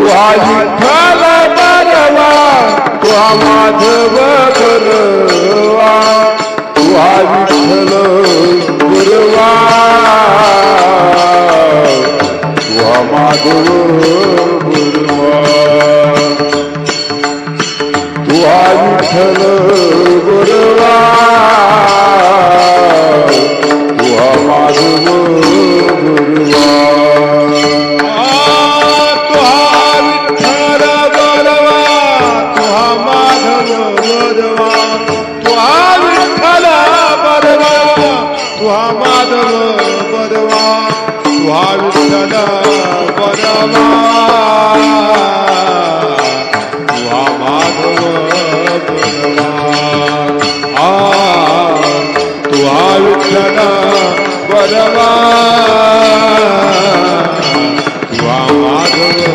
तुहा विठ्ठल बरवा तुहा माधव बरवा तुहा विठ्ठल बरवा तुहा माधव बरवा तुहा विठ्ठल बरवा तुहा माधव बरवा तुहा माधव बरवा तुहा विठ्ठल बरवा तुहा माधव बरवा तुहा विठ्ठल बरवा तुहा माधव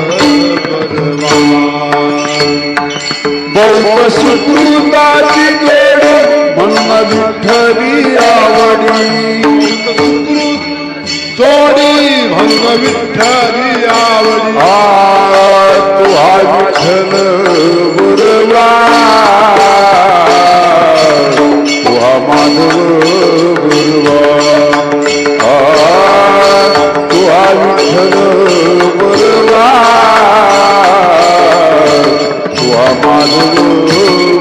बरवा सुकृताची जोडी म्हणून विठ्ठली आवडी जोडी भंग विठ्ठली आवडी तुहा विठ्ठल बरवा तुहा माधव बरवा तुहा विठ्ठल बरवा तुहा माधव